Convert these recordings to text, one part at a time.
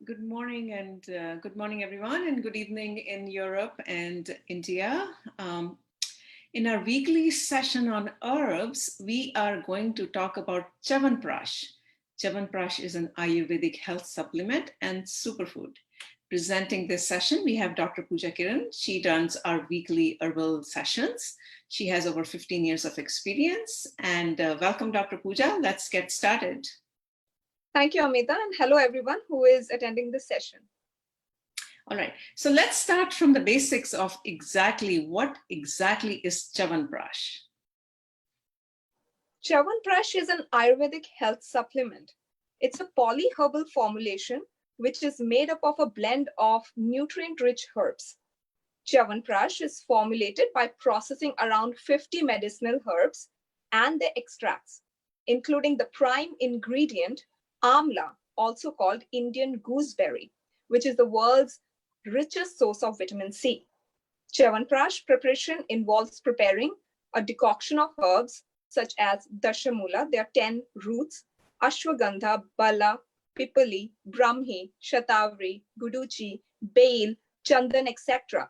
Good morning and good morning, everyone, and good evening in Europe and India. In our weekly session on herbs, we are going to talk about Chavanprash. Chavanprash is an Ayurvedic health supplement and superfood. Presenting this session, we have Dr. Pooja Kiran. She runs our weekly herbal sessions. She has over 15 years of experience. And welcome, Dr. Pooja. Let's get started. Thank you, Amita, and hello everyone who is attending this session. All right, so let's start from the basics of what exactly is Chavanprash. Chavanprash is an Ayurvedic health supplement. It's a polyherbal formulation which is made up of a blend of nutrient-rich herbs. Chavanprash is formulated by processing around 50 medicinal herbs and their extracts, including the prime ingredient, amla, also called Indian gooseberry, which is the world's richest source of vitamin C. Chavanprash preparation involves preparing a decoction of herbs such as dashamula, there are 10 roots, ashwagandha, bala, pipali, brahmi, shatavari, guduchi, bail, chandan, etc.,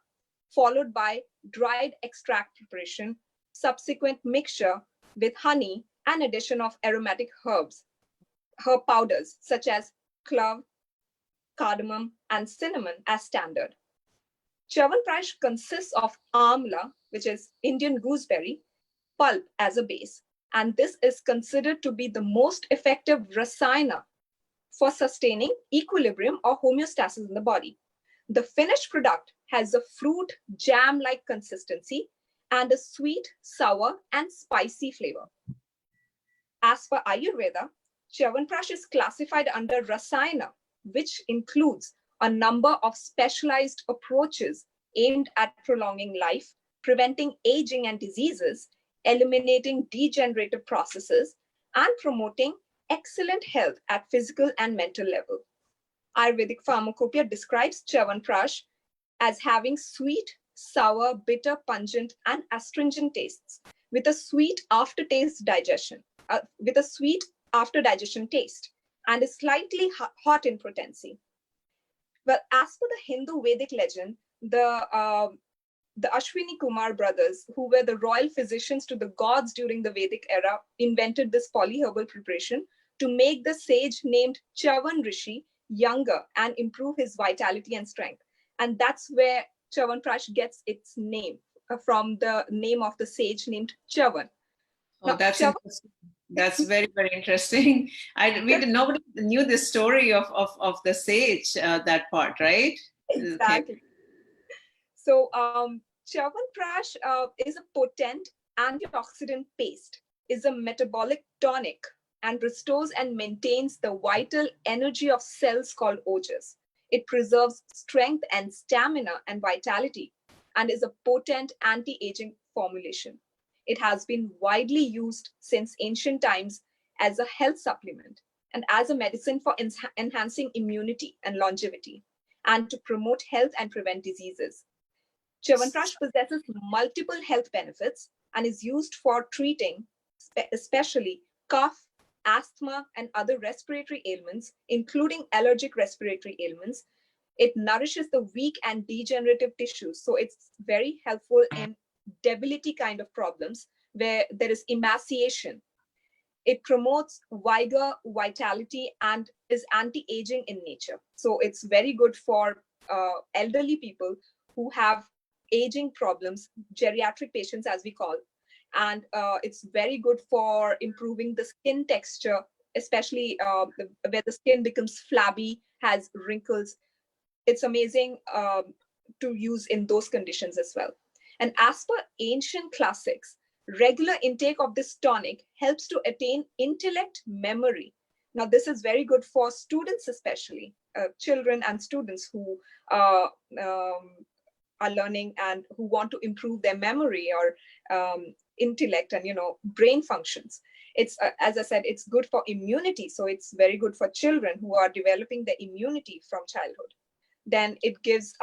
followed by dried extract preparation, subsequent mixture with honey and addition of aromatic herb powders such as clove, cardamom, and cinnamon as standard. Chavanprash consists of amla, which is Indian gooseberry, pulp as a base, and this is considered to be the most effective rasayana for sustaining equilibrium or homeostasis in the body. The finished product has a fruit jam-like consistency and a sweet, sour, and spicy flavor. As for Ayurveda, Chavanprash is classified under rasayana, which includes a number of specialized approaches aimed at prolonging life, preventing aging and diseases, eliminating degenerative processes, and promoting excellent health at physical and mental level. Ayurvedic pharmacopoeia describes Chavanprash as having sweet, sour, bitter, pungent, and astringent tastes with a sweet aftertaste taste, and is slightly hot in potency. Well, as per the Hindu Vedic legend, the Ashwini Kumar brothers, who were the royal physicians to the gods during the Vedic era, invented this polyherbal preparation to make the sage named Chavan Rishi younger and improve his vitality and strength. And that's where Chavanprash gets its name, from the name of the sage named Chavan. Oh, that's interesting. That's very, very interesting. Nobody knew the story of the sage, that part, right? Exactly. Okay. So Chavanprash is a potent antioxidant paste, is a metabolic tonic, and restores and maintains the vital energy of cells called ojas. It preserves strength and stamina and vitality, and is a potent anti-aging formulation. It has been widely used since ancient times as a health supplement and as a medicine for enhancing immunity and longevity, and to promote health and prevent diseases. Chavanprash possesses multiple health benefits and is used for treating especially cough, asthma, and other respiratory ailments, including allergic respiratory ailments. It nourishes the weak and degenerative tissues. So it's very helpful in debility kind of problems where there is emaciation. It promotes vigor, vitality, and is anti-aging in nature. So it's very good for elderly people who have aging problems, geriatric patients as we call, and it's very good for improving the skin texture, especially where the skin becomes flabby, has wrinkles. It's amazing to use in those conditions as well. And as per ancient classics, regular intake of this tonic helps to attain intellect memory. Now, this is very good for students, especially children and students who are learning and who want to improve their memory or intellect and brain functions. It's as I said, it's good for immunity, so it's very good for children who are developing their immunity from childhood. Then it gives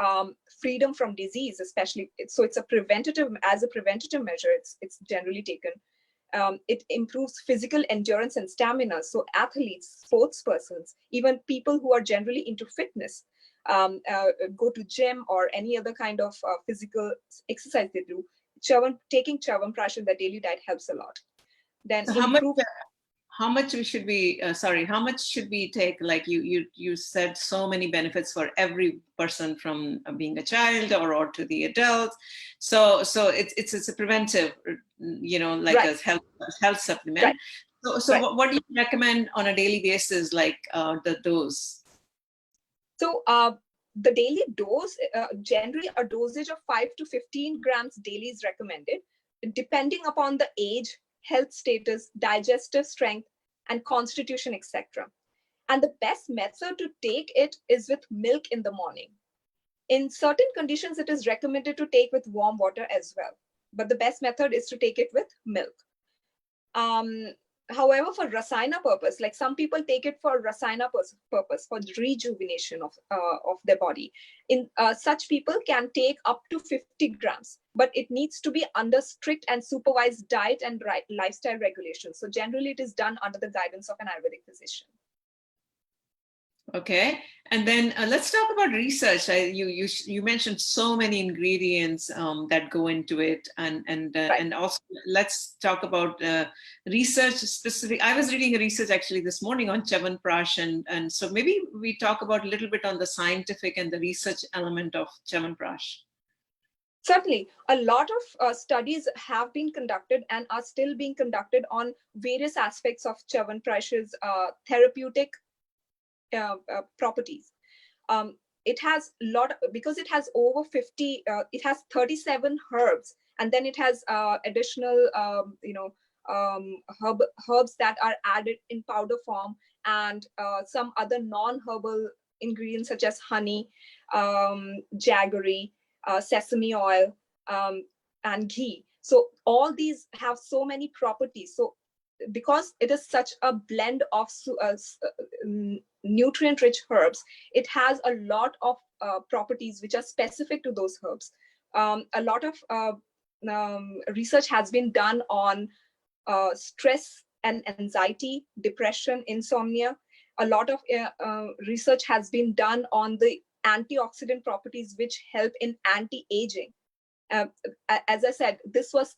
freedom from disease, especially. So it's a preventative measure. It's generally taken. It improves physical endurance and stamina. So athletes, sports persons, even people who are generally into fitness, go to gym or any other kind of physical exercise they do, taking Chyawanprash in their daily diet helps a lot. Then So how much we should be how much should we take? Like you said, so many benefits for every person, from being a child or to the adult. So it's a preventive, like right, a health supplement. right, So right. what do you recommend on a daily basis, like the dose? So the daily dose, generally a dosage of 5 to 15 grams daily is recommended, depending upon the age, health status, digestive strength, and constitution, etc. And the best method to take it is with milk in the morning. In certain conditions, it is recommended to take with warm water as well. But the best method is to take it with milk. However, for rasayana purpose, like some people take it for rasayana purpose, for rejuvenation of their body. In such people can take up to 50 grams, but it needs to be under strict and supervised diet and lifestyle regulations. So generally, it is done under the guidance of an Ayurvedic physician. Okay, and then let's talk about research. You mentioned so many ingredients that go into it, Right. and also let's talk about research specific. I was reading a research actually this morning on Chyawanprash, and so maybe we talk about a little bit on the scientific and the research element of Chyawanprash. Certainly, a lot of studies have been conducted and are still being conducted on various aspects of Chyawanprash's therapeutic properties. It has because it has over 50, it has 37 herbs, and then it has additional, herbs that are added in powder form, and some other non-herbal ingredients such as honey, jaggery, sesame oil, and ghee. So all these have so many properties. So because it is such a blend of nutrient-rich herbs, it has a lot of properties which are specific to those herbs. A lot of research has been done on stress and anxiety, depression, insomnia. A lot of research has been done on the antioxidant properties which help in anti-aging. As I said, this was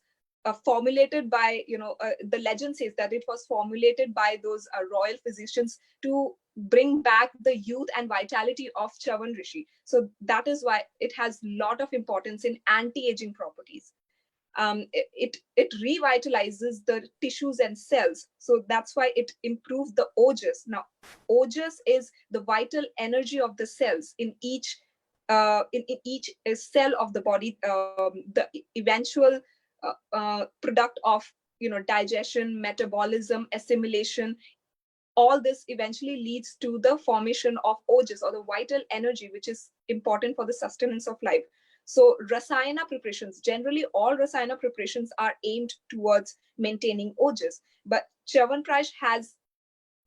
formulated by, the legend says that it was formulated by those royal physicians to bring back the youth and vitality of Chavan Rishi. So that is why it has a lot of importance in anti-aging properties. It revitalizes the tissues and cells. So that's why it improves the ojas. Now, ojas is the vital energy of the cells in each cell of the body, the eventual product of digestion, metabolism, assimilation. All this eventually leads to the formation of ojas, or the vital energy, which is important for the sustenance of life. So rasayana preparations, generally all rasayana preparations are aimed towards maintaining ojas, but Chyawanprash has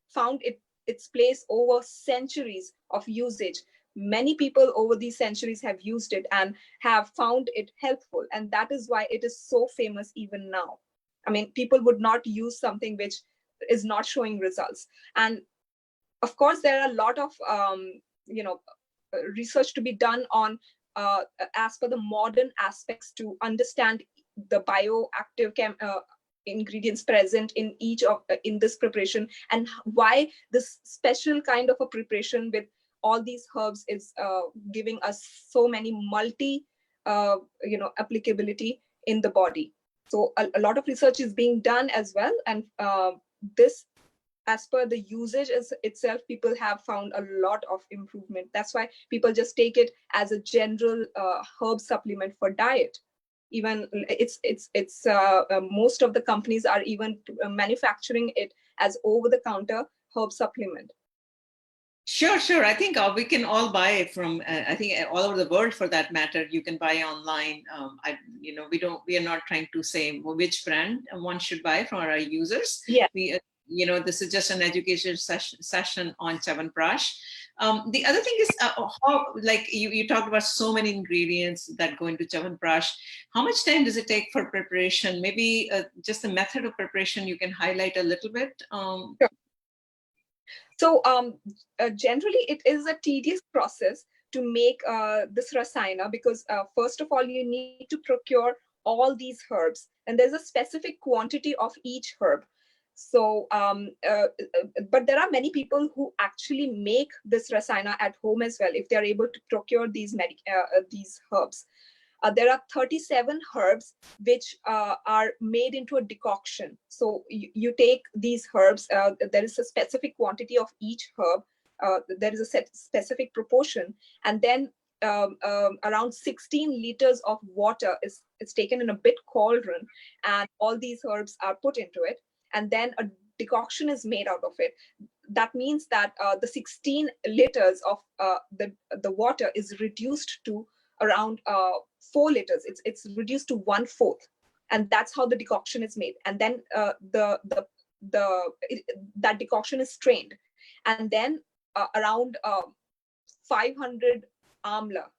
found its place over centuries of usage. Many people over these centuries have used it and have found it helpful, and that is why it is so famous even now. I mean, people would not use something which is not showing results. And of course, there are a lot of research to be done on as per the modern aspects to understand the bioactive ingredients present in each of in this preparation, and why this special kind of a preparation with all these herbs is giving us so many multi applicability in the body. So a lot of research is being done as well, and this, as per the usage itself, people have found a lot of improvement. That's why people just take it as a general herb supplement for diet. Even it's most of the companies are even manufacturing it as over-the-counter herb supplement. Sure. I think we can all buy it from. I think all over the world, for that matter, you can buy online. We are not trying to say which brand one should buy from our users. Yeah. this is just an education session on Chyawanprash. The other thing is how, like you talked about so many ingredients that go into Chyawanprash. How much time does it take for preparation? Maybe just the method of preparation you can highlight a little bit. Sure. So generally, it is a tedious process to make this rasayana, because first of all, you need to procure all these herbs, and there's a specific quantity of each herb. So, but there are many people who actually make this rasayana at home as well, if they are able to procure these herbs. There are 37 herbs which are made into a decoction. So you take these herbs, there is a specific quantity of each herb, there is a specific proportion, and then around 16 liters of water is taken in a big cauldron, and all these herbs are put into it, and then a decoction is made out of it. That means that the 16 liters of the water is reduced to around 4 liters. It's reduced to 1/4, and that's how the decoction is made. And then that decoction is strained, and then around 500 amla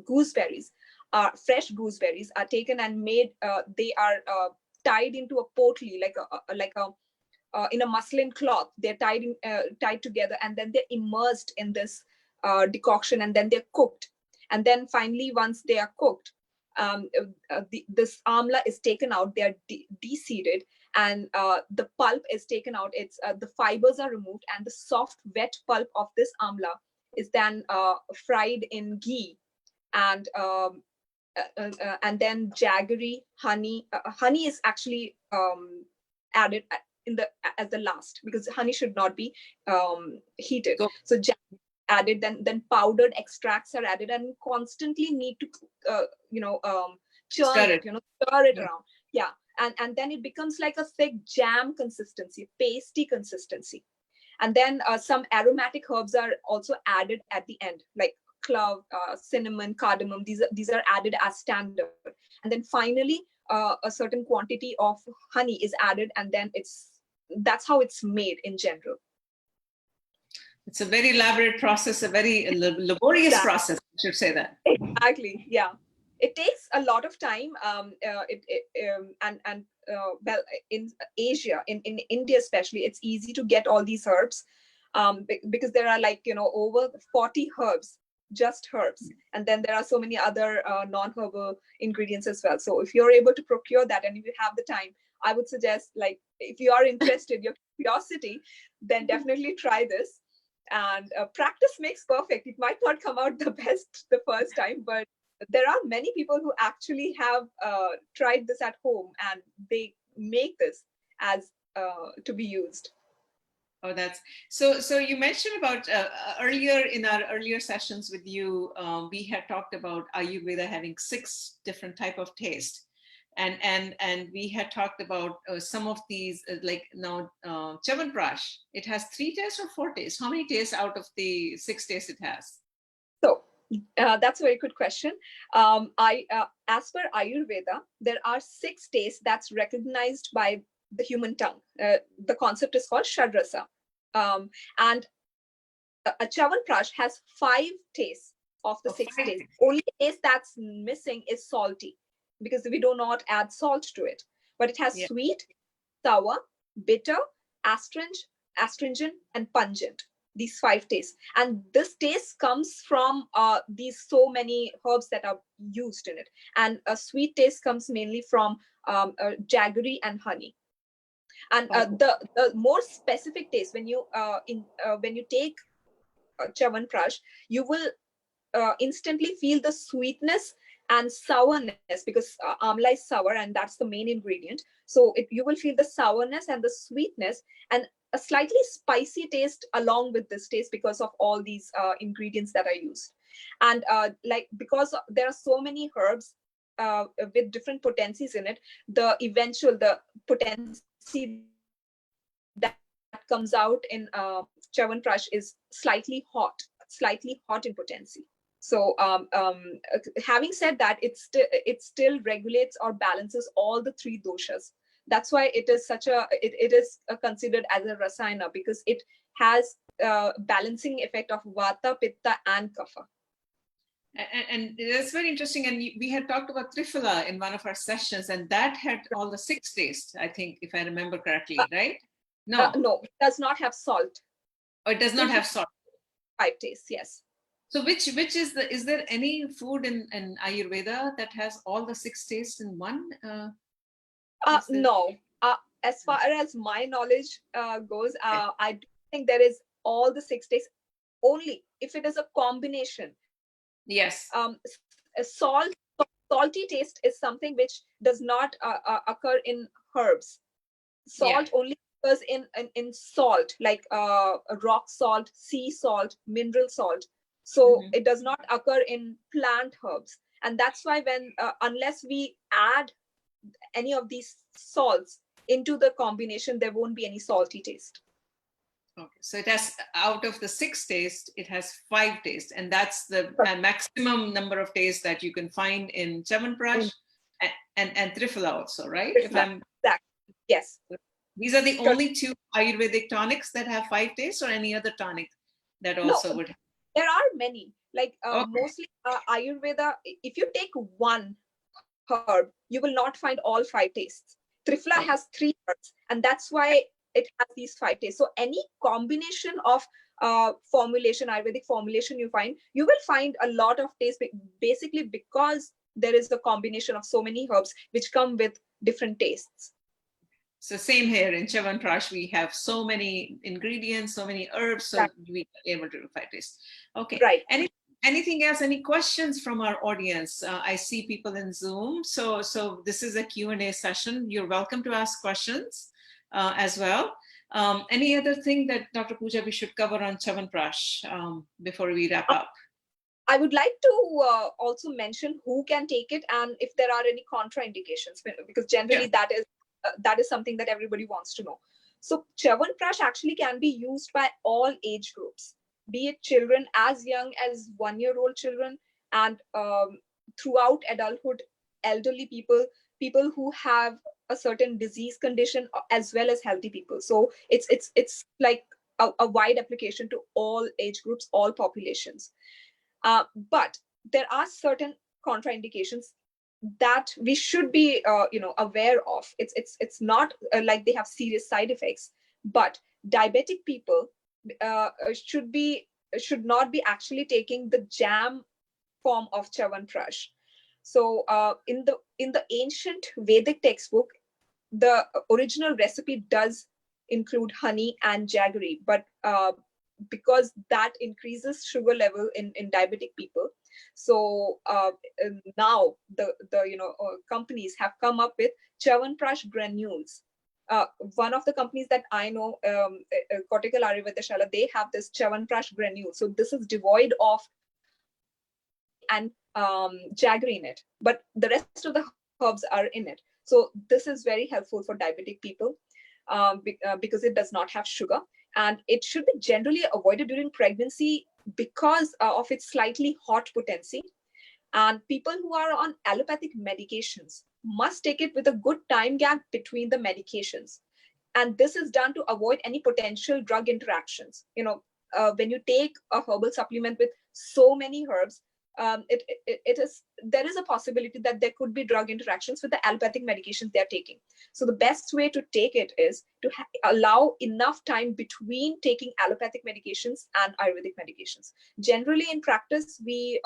gooseberries, fresh gooseberries, are taken and made. They are tied into a potli, like a in a muslin cloth. They're tied together, and then they're immersed in this decoction, and then they're cooked. And then finally, once they are cooked, this amla is taken out. They are de-seeded, and the pulp is taken out. The fibers are removed, and the soft, wet pulp of this amla is then fried in ghee, and then jaggery, honey. Honey is actually added as the last, because honey should not be heated. So added, then powdered extracts are added, and constantly need to churn it, stir it around. Yeah, and then it becomes like a thick jam consistency, pasty consistency. And then some aromatic herbs are also added at the end, like clove, cinnamon, cardamom. These are added as standard. And then finally, a certain quantity of honey is added, and then that's how it's made in general. It's a very elaborate process, a very laborious process, I should say that. Exactly, yeah. It takes a lot of time, well, in Asia, in India especially, it's easy to get all these herbs, because there are over 40 herbs, just herbs, and then there are so many other non-herbal ingredients as well. So if you're able to procure that, and if you have the time, I would suggest, if you are interested, your curiosity, then definitely try this. And practice makes perfect. It might not come out the best the first time, but there are many people who actually have tried this at home, and they make this as to be used. Oh, that's so. You mentioned about earlier in our earlier sessions with you, we had talked about Ayurveda having 6 different type of taste, and we had talked about some of these, like now Chyawanprash. It has 3 tastes or 4 tastes. How many tastes out of the 6 tastes it has? So that's a very good question. As per Ayurveda, there are 6 tastes that's recognized by the human tongue. The concept is called Shadrasa. And a Chyawanprash has 5 tastes of the 6 tastes. Only taste that's missing is salty, because we do not add salt to it. But it has sweet, sour, bitter, astringent, and pungent. These 5 tastes. And this taste comes from these so many herbs that are used in it. And a sweet taste comes mainly from jaggery and honey. And the more specific taste, when you take Chyawanprash, you will instantly feel the sweetness and sourness, because amla is sour, and that's the main ingredient. So you will feel the sourness and the sweetness, and a slightly spicy taste along with this taste, because of all these ingredients that are used. And because there are so many herbs with different potencies in it, the potency that comes out in Chyawanprash is slightly hot in potency. So having said that, it still regulates or balances all the 3 doshas That's why it is it is considered as a rasayana, because it has balancing effect of vata, pitta, and kapha. And that's very interesting. And we had talked about Triphala in one of our sessions, and that had all the 6 tastes, I think, if I remember correctly, right? No. No, it does not have salt. Or it does not have salt. 5 tastes, yes. So which is there any food in Ayurveda that has all the 6 tastes in one? No. As far as my knowledge goes, I don't think there is all the 6 tastes. Only if it is a combination. Yes. A salty taste is something which does not occur in herbs. Salt only occurs in salt, like rock salt, sea salt, mineral salt. So it does not occur in plant herbs. And that's why when unless we add any of these salts into the combination, there won't be any salty taste. Okay, so it has, out of the 6 tastes, it has 5 tastes, and that's the maximum number of tastes that you can find in Chyawanprash and Triphala also, right? Exactly. Yes. These are the only 2 Ayurvedic tonics that have 5 tastes, or any other tonic that also would have? There are many. Like mostly Ayurveda, if you take one herb, you will not find all 5 tastes. Triphala has 3 herbs, and that's why it has these 5 tastes. So any combination of formulation, Ayurvedic formulation you will find a lot of taste, basically because there is the combination of so many herbs which come with different tastes. So same here in Chyawanprash, we have so many ingredients, so many herbs, so we are able to do 5 tastes. Okay. Right. Anything else? Any questions from our audience? I see people in Zoom. So this is a Q&A session. You're welcome to ask questions as well. Any other thing that Dr. Pooja we should cover on Chyawanprash before we wrap up? I would like to also mention who can take it and if there are any contraindications, because generally that is something that everybody wants to know. So Chyawanprash actually can be used by all age groups, be it children as young as 1-year-old children, and throughout adulthood, elderly people who have a certain disease condition, as well as healthy people. So it's like a wide application to all age groups, all populations. But there are certain contraindications that we should be aware of. It's not like they have serious side effects, but diabetic people should not be actually taking the jam form of Chyawanprash. So in the ancient Vedic textbook, the original recipe does include honey and jaggery, but because that increases sugar level in diabetic people, so now the companies have come up with Chyawanprash granules. One of the companies that I know, Kottakkal Ayurvedashala, they have this Chyawanprash granule. So this is devoid of and jaggery in it, but the rest of the herbs are in it. So this is very helpful for diabetic people because it does not have sugar, and it should be generally avoided during pregnancy because of its slightly hot potency. And people who are on allopathic medications must take it with a good time gap between the medications. And this is done to avoid any potential drug interactions. When you take a herbal supplement with so many herbs, there is a possibility that there could be drug interactions with the allopathic medications they're taking. So the best way to take it is to allow enough time between taking allopathic medications and Ayurvedic medications. Generally, in practice, we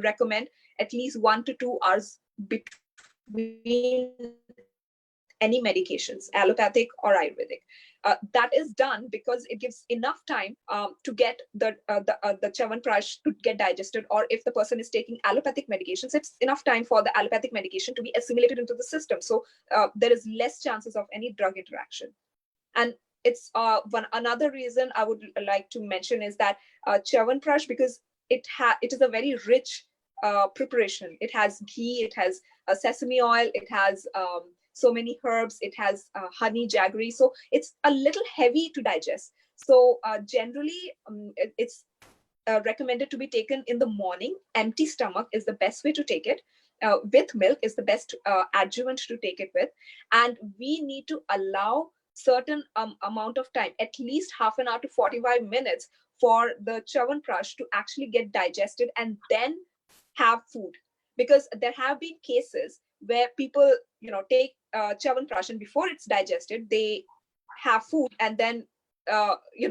recommend at least 1 to 2 hours between any medications, allopathic or Ayurvedic. That is done because it gives enough time to get the Chyawanprash to get digested, or if the person is taking allopathic medications, it's enough time for the allopathic medication to be assimilated into the system. So there is less chances of any drug interaction. And it's another reason I would like to mention is that Chyawanprash, because it is a very rich preparation. It has ghee, it has sesame oil, it has so many herbs, it has honey, jaggery. So it's a little heavy to digest. So generally, it's recommended to be taken in the morning. Empty stomach is the best way to take it. with milk is the best adjuvant to take it with. And we need to allow certain amount of time, at least half an hour to 45 minutes, for the Chyawanprash to actually get digested and then have food. Because there have been cases where people, take Chyawanprash, and before it's digested, they have food, and then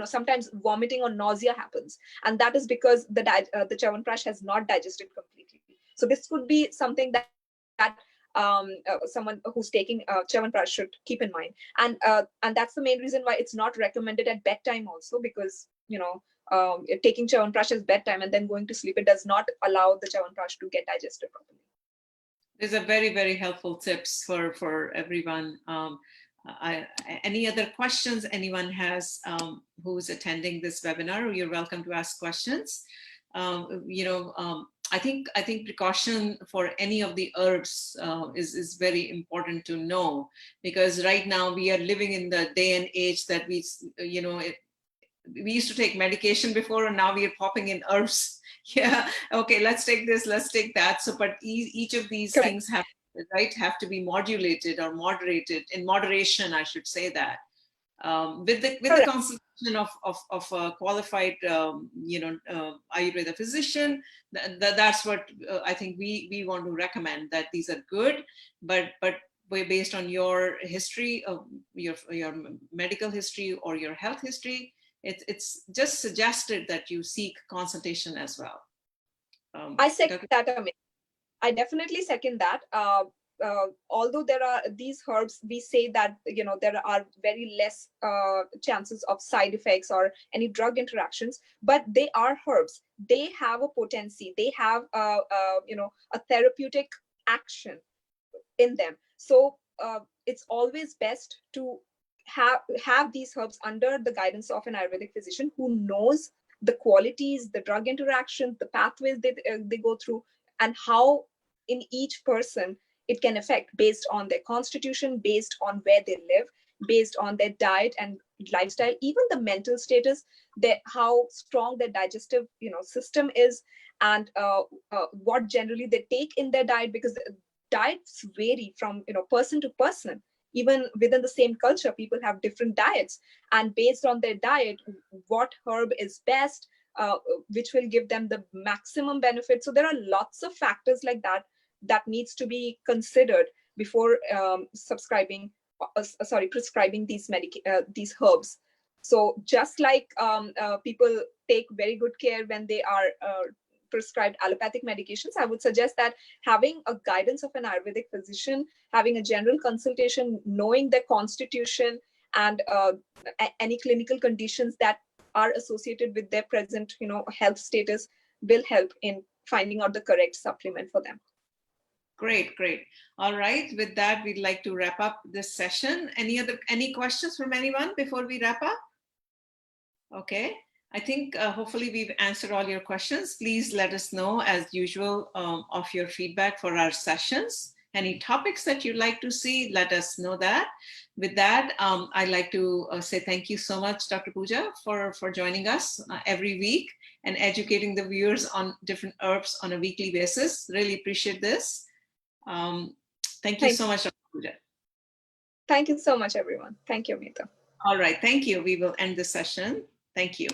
sometimes vomiting or nausea happens, and that is because the Chyawanprash has not digested completely. So this could be something that someone who's taking Chyawanprash should keep in mind, and that's the main reason why it's not recommended at bedtime also, because taking Chyawanprash as bedtime and then going to sleep, it does not allow the Chyawanprash to get digested properly. These are very, very helpful tips for everyone. Any other questions anyone has who's attending this webinar? You're welcome to ask questions. I think precaution for any of the herbs is very important to know, because right now we are living in the day and age that we used to take medication before, and now we are popping in herbs. Yeah, okay, let's take this, let's take that. So, but each of these Correct. things have to be modulated or moderated, in moderation, I should say that. With the consultation of a qualified Ayurveda physician, that's what I think we want to recommend, that these are good, but based on your history of your medical history or your health history, it's just suggested that you seek consultation as well. I second that, Amit. I definitely second that. Although there are these herbs, we say that there are very less chances of side effects or any drug interactions, but they are herbs. They have a potency. They have a therapeutic action in them. So it's always best to have these herbs under the guidance of an Ayurvedic physician who knows the qualities, the drug interactions, the pathways they go through, and how in each person it can affect based on their constitution, based on where they live, based on their diet and lifestyle, even the mental status, how strong their digestive system is, and what generally they take in their diet, because diets vary from person to person. Even within the same culture, people have different diets, and based on their diet, what herb is best, which will give them the maximum benefit. So there are lots of factors like that needs to be considered before prescribing these herbs. So just like people take very good care when they are prescribed allopathic medications, I would suggest that having a guidance of an Ayurvedic physician, having a general consultation, knowing their constitution and any clinical conditions that are associated with their present health status, will help in finding out the correct supplement for them. Great. All right, with that, we'd like to wrap up this session. Any questions from anyone before we wrap up? Okay, I think hopefully we've answered all your questions. Please let us know, as usual, of your feedback for our sessions. Any topics that you'd like to see, let us know that. With that, I'd like to say thank you so much, Dr. Pooja, for joining us every week and educating the viewers on different herbs on a weekly basis. Really appreciate this. Thank you so much, Dr. Pooja. Thank you so much, everyone. Thank you, Amita. All right, thank you. We will end the session. Thank you.